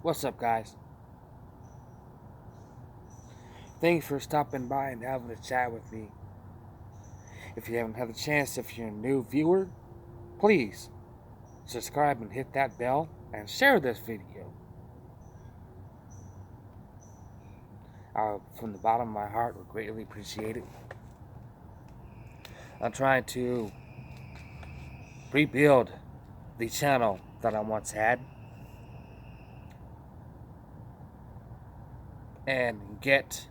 What's up, guys? Thanks for stopping by and having a chat with me. If you haven't had a chance, if you're a new viewer, please subscribe and hit that bell and share this video. From the bottom of my heart, would greatly appreciate it. I'm trying to rebuild the channel that I once had and get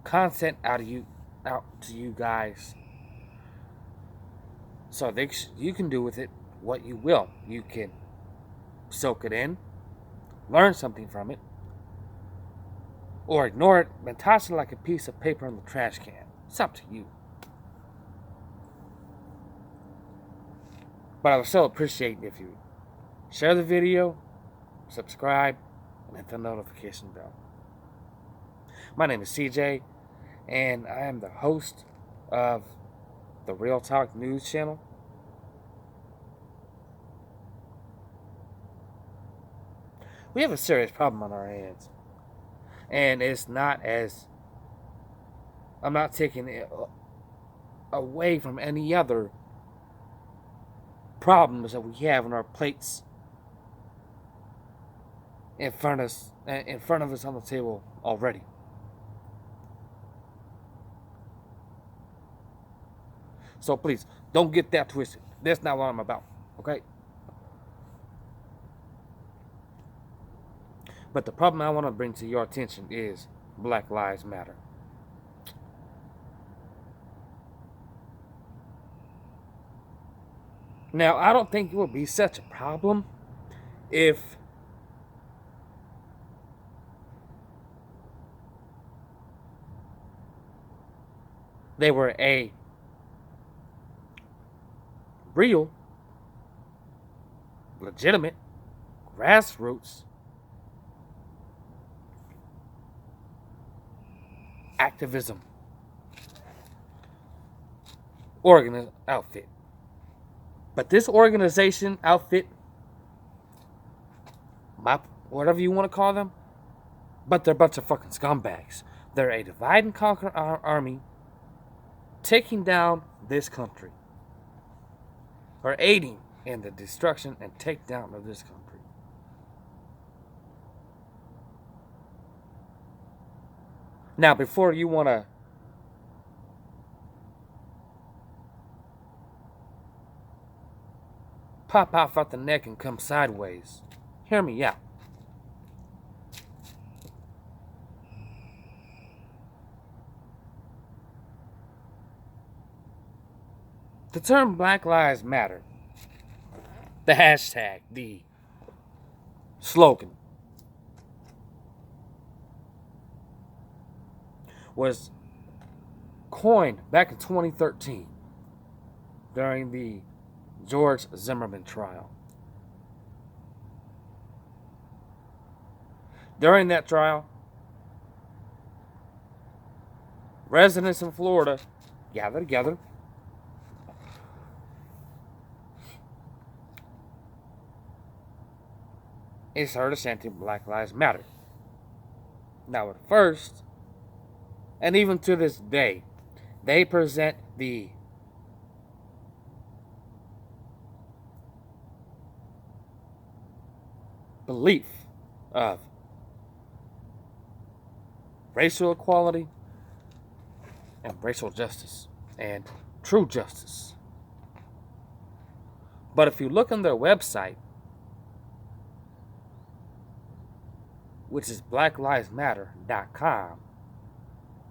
content out to you guys, so you can do with it what you will. You can soak it in, learn something from it, or ignore it and toss it like a piece of paper in the trash can. It's up to you. But I would still appreciate if you share the video, subscribe, and hit the notification bell. My name is CJ, and I am the host of the Real Talk News channel. We have a serious problem on our hands, and it's not as I'm not taking it away from any other problems that we have on our plates in front of us on the table already. So please, don't get that twisted. That's not what I'm about, okay? But the problem I want to bring to your attention is Black Lives Matter. Now, I don't think it would be such a problem if they were a real, legitimate, grassroots activism outfit. But this organization outfit, whatever you want to call them, but they're a bunch of fucking scumbags. They're a divide and conquer army taking down this country, or aiding in the destruction and takedown of this country. Now, before you want to pop off at the neck and come sideways, hear me out. The term Black Lives Matter, the hashtag, the slogan, was coined back in 2013 during the George Zimmerman trial. During that trial, residents in Florida gathered together and started chanting Black Lives Matter. Now, at first, and even to this day, they present the belief of racial equality and racial justice and true justice. But if you look on their website, which is blacklivesmatter.com,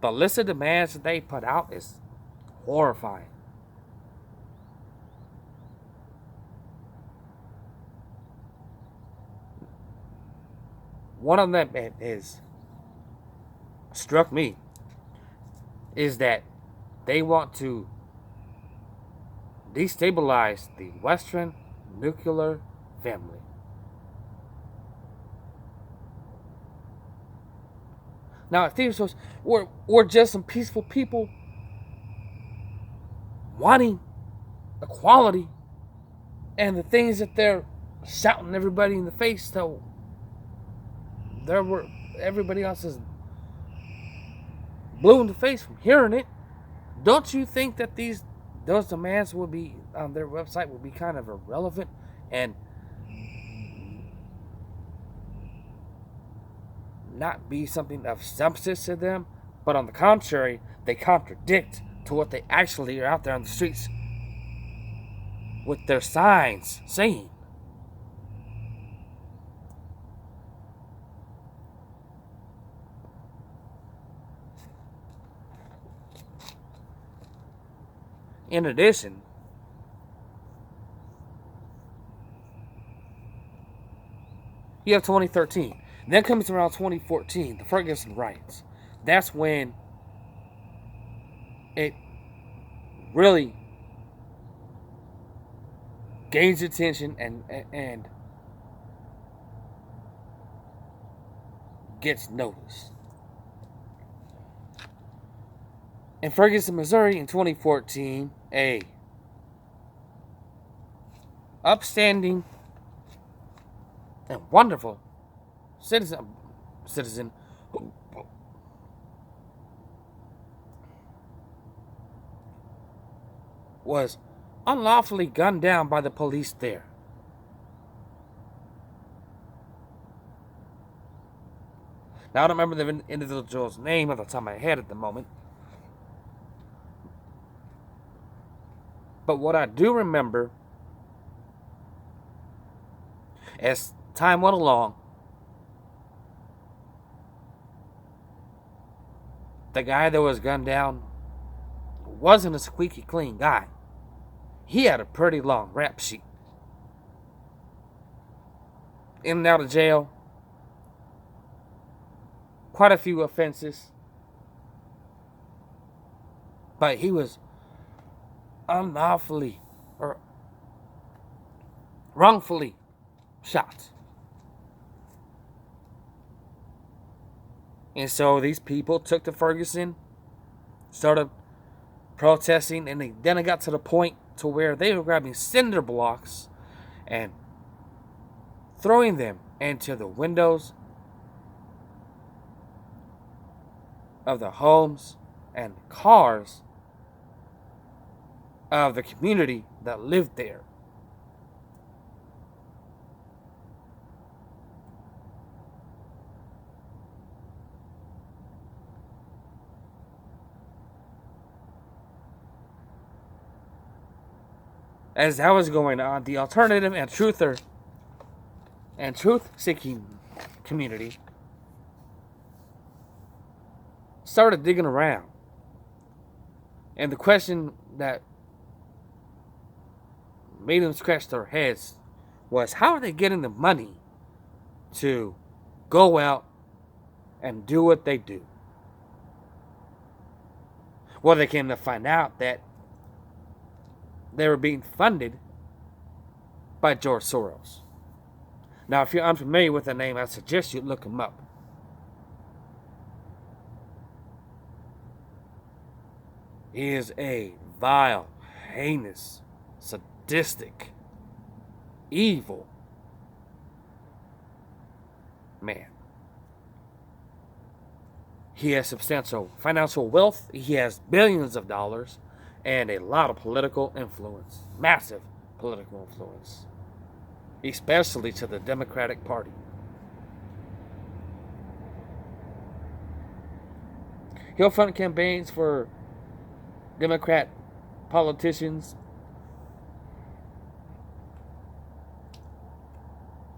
the list of demands that they put out is horrifying. One of them is struck me is that they want to destabilize the Western nuclear family. Now, if these were just some peaceful people wanting equality and the things that they're shouting everybody in the face, though, there were everybody else is blue in the face from hearing it. Don't you think that those demands will be on their website will be kind of irrelevant and not be something of substance to them, but on the contrary, they contradict to what they actually are out there on the streets with their signs saying. In addition, you have 2013. Then comes around 2014, the Ferguson riots. That's when it really gains attention and gets noticed. In Ferguson, Missouri in 2014, a upstanding and wonderful citizen was unlawfully gunned down by the police there. Now, I don't remember the individual's name off the top of my head at the moment. But what I do remember, as time went along, the guy that was gunned down wasn't a squeaky clean guy. He had a pretty long rap sheet. In and out of jail. Quite a few offenses. But he was unlawfully or wrongfully shot. And so these people took to Ferguson, started protesting, and then it got to the point to where they were grabbing cinder blocks and throwing them into the windows of the homes and cars of the community that lived there. As that was going on, the alternative and truth-seeking community started digging around. And the question that made them scratch their heads was, how are they getting the money to go out and do what they do? Well, they came to find out that they were being funded by George Soros. Now, if you're unfamiliar with the name, I suggest you look him up. He is a vile, heinous, sadistic, evil man. He has substantial financial wealth. He has billions of dollars and a lot of political influence. Massive political influence. Especially to the Democratic Party. He'll fund campaigns for Democrat politicians.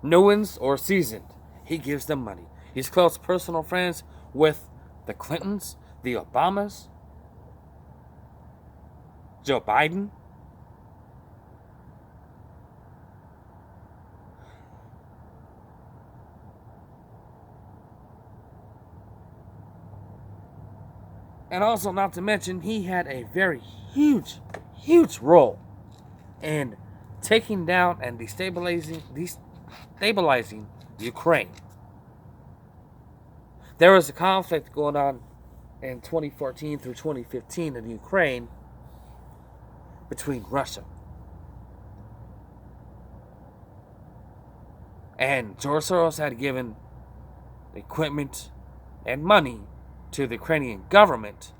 New ones or seasoned. He gives them money. He's close personal friends with the Clintons, the Obamas, Joe Biden. And also, not to mention, he had a very huge role in taking down and destabilizing Ukraine. There was a conflict going on in 2014 through 2015 in Ukraine between Russia and George Soros had given equipment, and money to the Ukrainian government.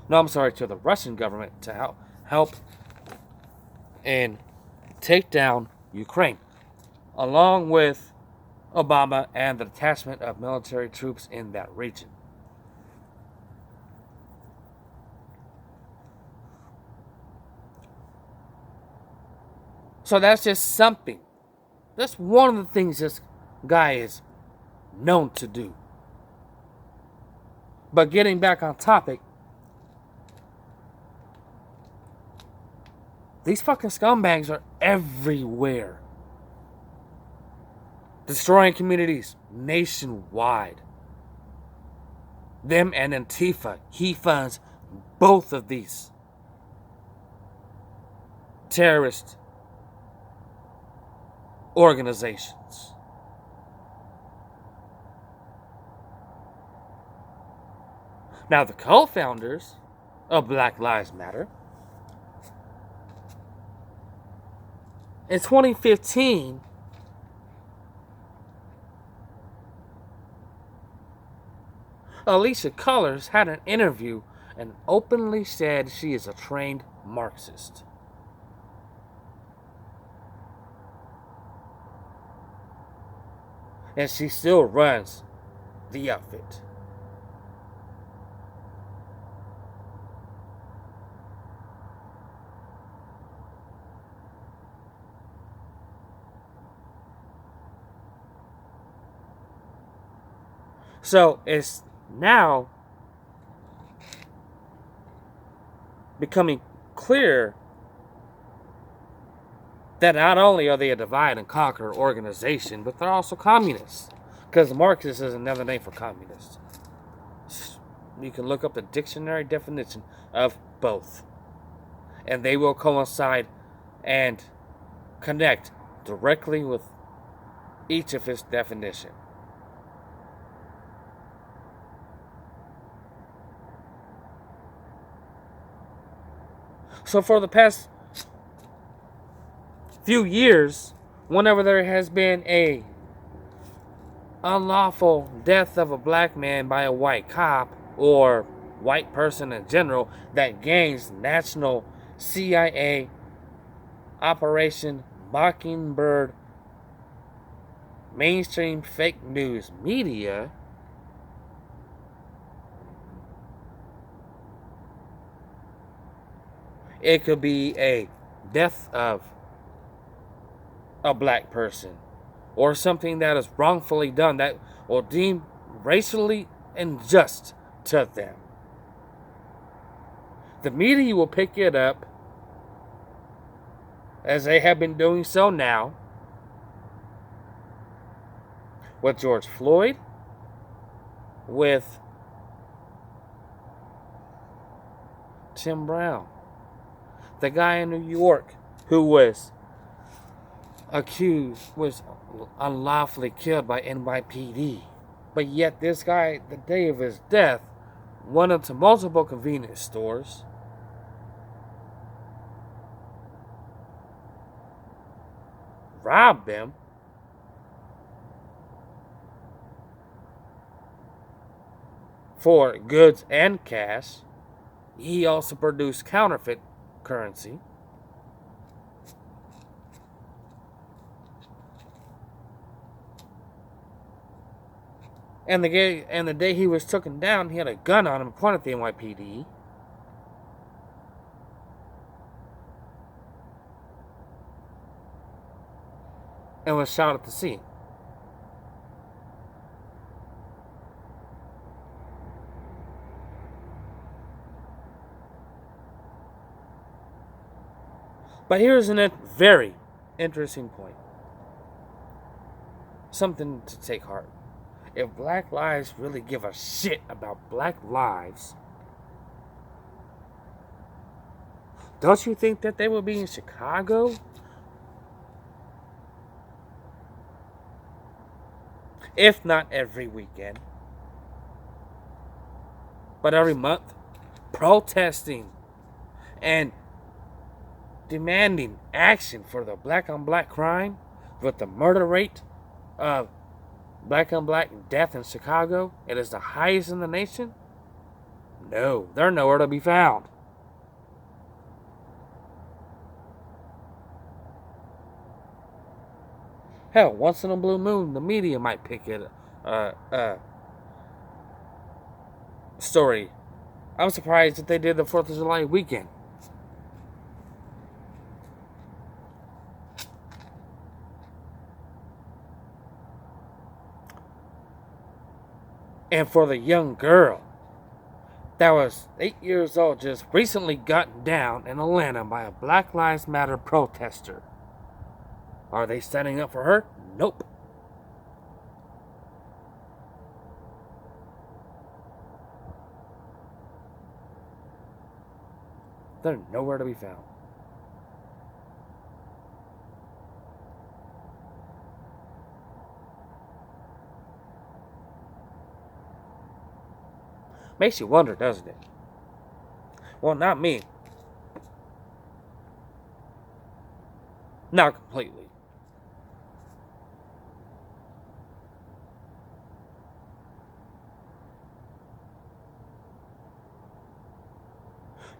No, I'm sorry, to the Russian government to help and take down Ukraine, along with Obama and the detachment of military troops in that region. So that's just something. That's one of the things this guy is known to do. But getting back on topic, these fucking scumbags are everywhere. Destroying communities nationwide. Them and Antifa, he funds both of these terrorist organizations. Now, the co-founders of Black Lives Matter, in 2015, Alicia Colors had an interview and openly said she is a trained Marxist. And she still runs the outfit. So it's now becoming clear that not only are they a divide and conquer organization, but they're also communists. Because Marxist is another name for communist. You can look up the dictionary definition of both. And they will coincide and connect directly with each of its definition. So for the past few years, whenever there has been a unlawful death of a black man by a white cop or white person in general that gains national CIA Operation Mockingbird mainstream fake news media, it could be a death of a black person or something that is wrongfully done that will deem racially unjust to them. The media will pick it up, as they have been doing so now, with George Floyd, with Tim Brown, the guy in New York who was unlawfully killed by NYPD. But yet this guy, the day of his death, went into multiple convenience stores, robbed them, for goods and cash. He also produced counterfeit currency. And the day he was taken down, he had a gun on him and pointed at the NYPD. And was shot at the scene. But here's a very interesting point. Something to take heart. If Black Lives really give a shit about Black lives, don't you think that they would be in Chicago? If not every weekend, but every month, protesting and demanding action for the black on black crime with the murder rate of Black on black death in Chicago, it is the highest in the nation? No, they're nowhere to be found. Hell, once in a blue moon, the media might pick it story. I'm surprised that they did the 4th of July weekend. And for the young girl that was 8 years old, just recently gunned down in Atlanta by a Black Lives Matter protester. Are they standing up for her? Nope. They're nowhere to be found. Makes you wonder, doesn't it? Well, not me. Not completely.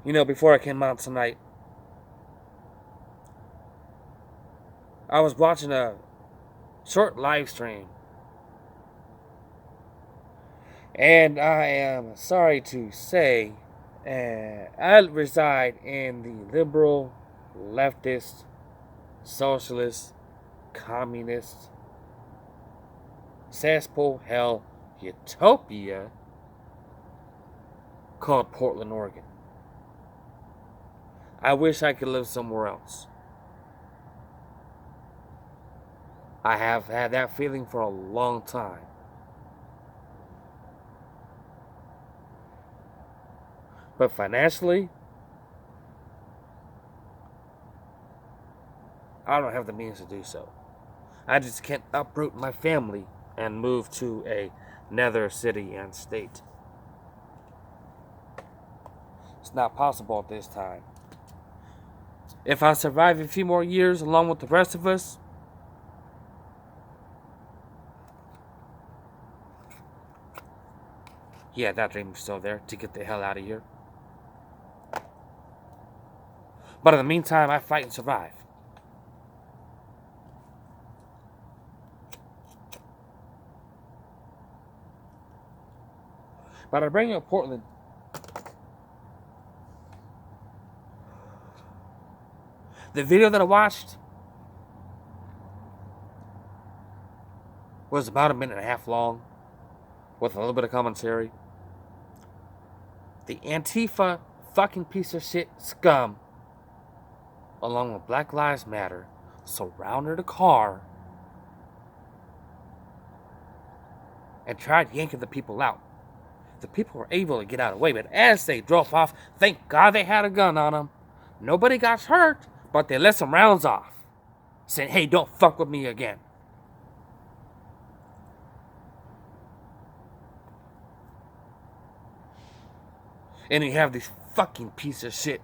You know, before I came out tonight, I was watching a short live stream. And I am sorry to say, I reside in the liberal, leftist, socialist, communist, cesspool hell utopia called Portland, Oregon. I wish I could live somewhere else. I have had that feeling for a long time. But financially, I don't have the means to do so. I just can't uproot my family and move to another city and state. It's not possible at this time. If I survive a few more years along with the rest of us, yeah, that dream is still there to get the hell out of here. But in the meantime, I fight and survive. But I bring up Portland. The video that I watched was about 1.5 minutes long, with a little bit of commentary. The Antifa fucking piece of shit scum, along with Black Lives Matter, surrounded a car and tried yanking the people out. The people were able to get out of the way, but as they drove off, thank God they had a gun on them. Nobody got hurt, but they let some rounds off, saying, hey, don't fuck with me again. And you have these fucking piece of shit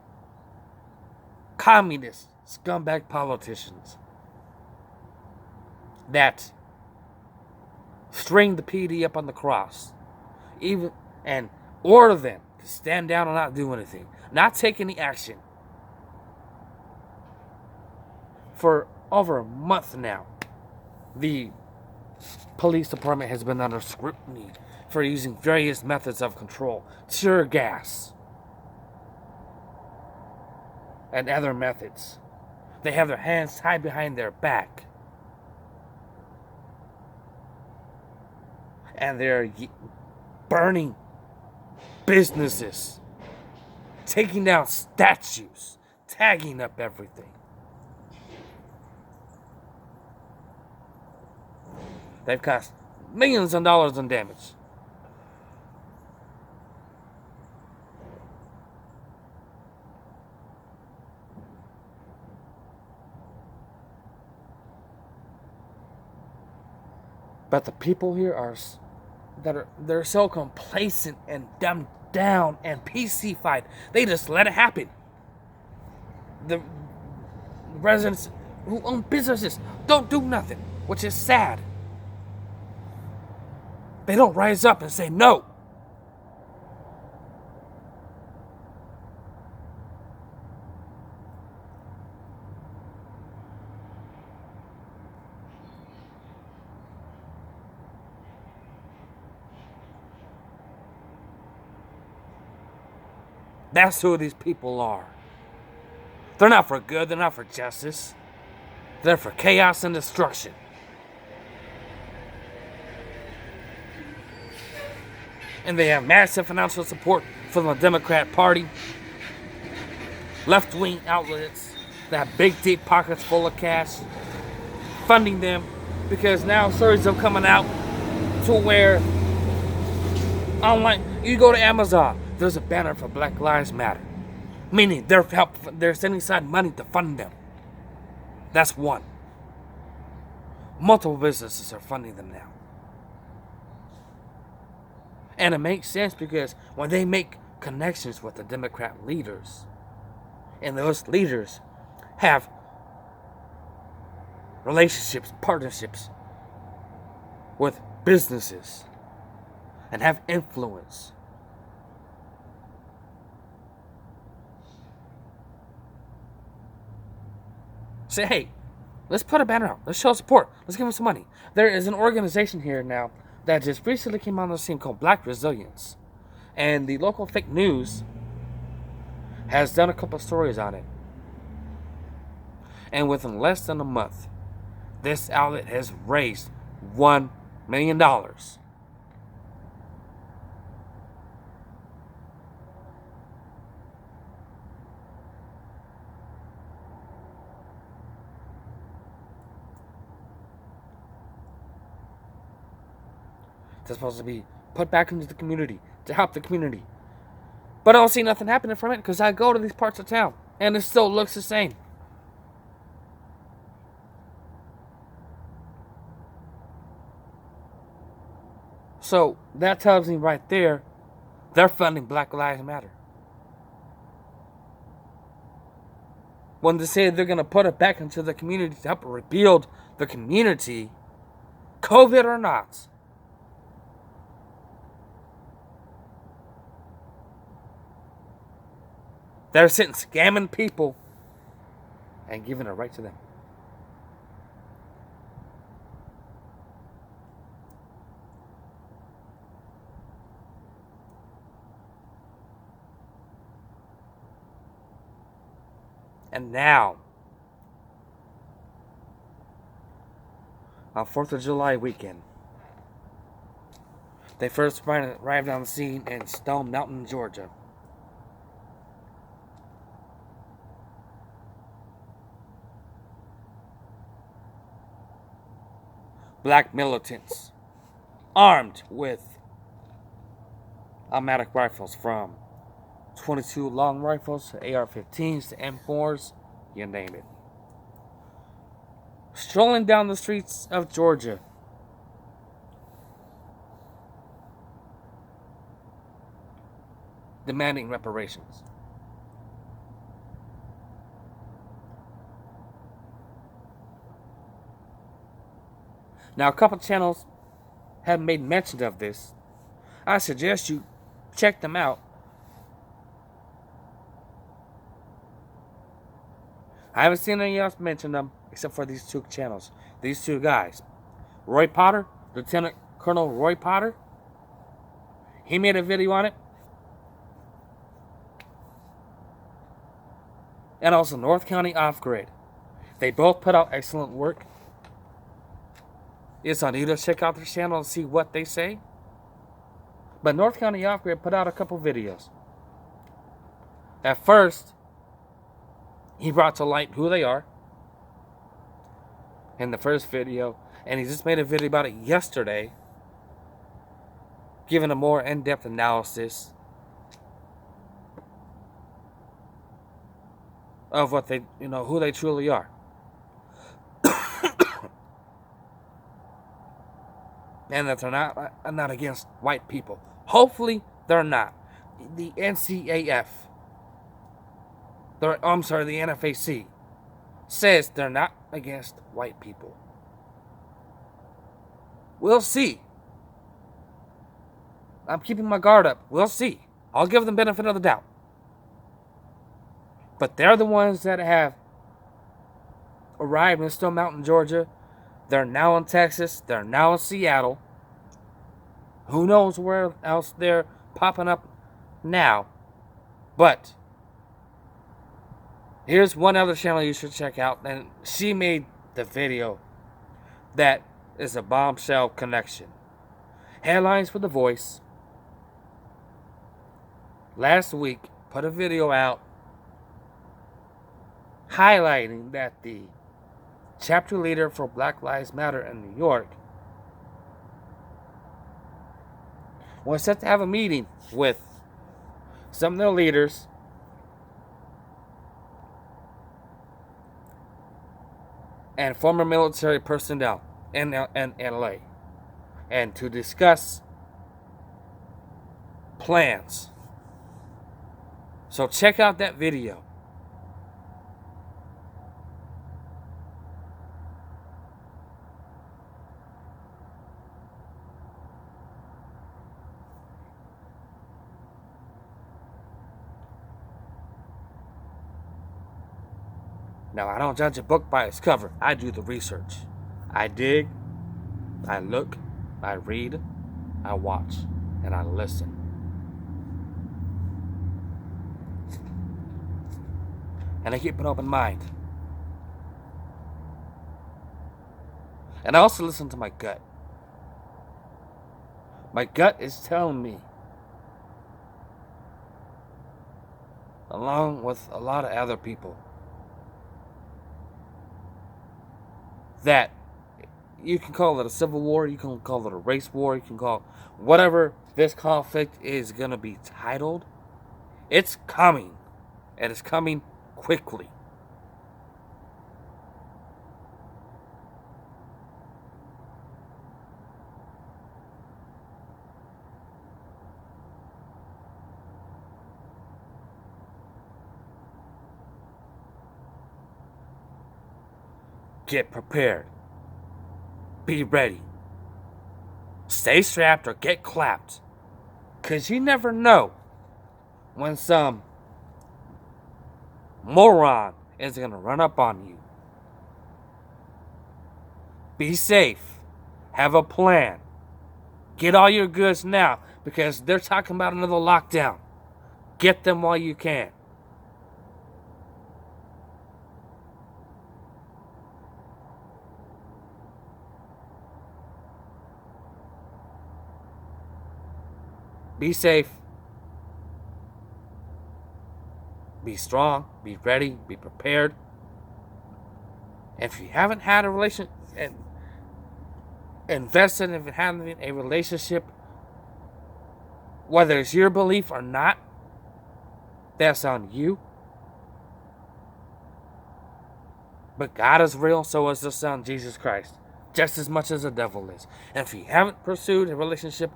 communist scumbag politicians that string the PD up on the cross, even and order them to stand down and not do anything, not take any action. For over a month now, the police department has been under scrutiny for using various methods of control, tear gas, and other methods. They have their hands tied behind their back, and they're burning businesses, taking down statues, tagging up everything. They've caused millions of dollars in damage. But the people here they're so complacent and dumbed down and PC-fied. They just let it happen. The residents who own businesses don't do nothing, which is sad. They don't rise up and say no. That's who these people are. They're not for good, they're not for justice. They're for chaos and destruction. And they have massive financial support from the Democrat Party. Left-wing outlets that have big, deep pockets full of cash, funding them, because now stories are coming out to where online, you go to Amazon, there's a banner for Black Lives Matter, meaning they're setting aside money to fund them. That's one. Multiple businesses are funding them now. And it makes sense because when they make connections with the Democrat leaders, and those leaders have relationships, partnerships with businesses, and have influence, say, hey, let's put a banner out. Let's show support. Let's give them some money. There is an organization here now that just recently came on the scene called Black Resilience. And the local fake news has done a couple stories on it. And within less than a month, this outlet has raised $1 million. That's supposed to be put back into the community, to help the community. But I don't see nothing happening from it because I go to these parts of town and it still looks the same. So that tells me right there, they're funding Black Lives Matter. When they say they're going to put it back into the community to help rebuild the community, COVID or not, they're sitting scamming people and giving it right to them. And now, on 4th of July weekend, they first arrived on the scene in Stone Mountain, Georgia. Black militants armed with automatic rifles, from 22 long rifles to AR-15s to M4s, you name it, strolling down the streets of Georgia, demanding reparations. Now, a couple channels have made mention of this. I suggest you check them out. I haven't seen anyone else mention them except for these two channels. These two guys. Roy Potter, Lieutenant Colonel Roy Potter. He made a video on it. And also North County Off Grid. They both put out excellent work. It's on you to check out their channel and see what they say. But North County Off Grid put out a couple videos. At first, he brought to light who they are in the first video, and he just made a video about it yesterday, giving a more in-depth analysis of what they, who they truly are. And that they're not against white people. Hopefully, they're not. The NCAF, the NFAC, says they're not against white people. We'll see. I'm keeping my guard up. We'll see. I'll give them benefit of the doubt. But they're the ones that have arrived in Stone Mountain, Georgia. They're now in Texas. They're now in Seattle. Who knows where else they're popping up now. But here's one other channel you should check out. And she made the video that is a bombshell connection. Headlines for The Voice last week put a video out highlighting that the chapter leader for Black Lives Matter in New York was set to have a meeting with some of their leaders and former military personnel in LA, and to discuss plans. So check out that video. Now, I don't judge a book by its cover. I do the research. I dig, I look, I read, I watch, and I listen. And I keep an open mind. And I also listen to my gut. My gut is telling me, along with a lot of other people, that you can call it a civil war, you can call it a race war, you can call it whatever this conflict is going to be titled. It's coming, and it's coming quickly. Get prepared. Be ready. Stay strapped or get clapped. Because you never know when some moron is going to run up on you. Be safe. Have a plan. Get all your goods now, because they're talking about another lockdown. Get them while you can. Be safe. Be strong. Be ready. Be prepared. If you haven't had a relationship, invested in having a relationship, whether it's your belief or not, that's on you. But God is real, so is the Son, Jesus Christ, just as much as the devil is. And if you haven't pursued a relationship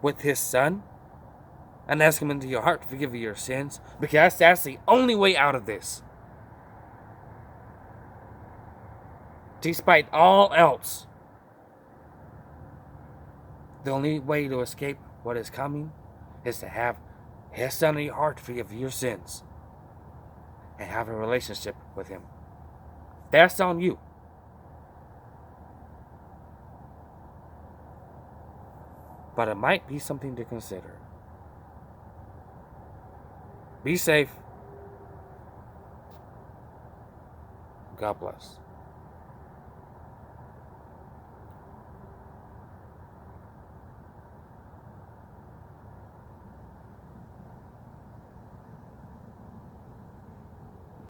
with His Son, and ask Him into your heart to forgive you your sins, because that's the only way out of this. Despite all else, the only way to escape what is coming is to have His Son in your heart to forgive your sins and have a relationship with Him. That's on you. But it might be something to consider. Be safe. God bless.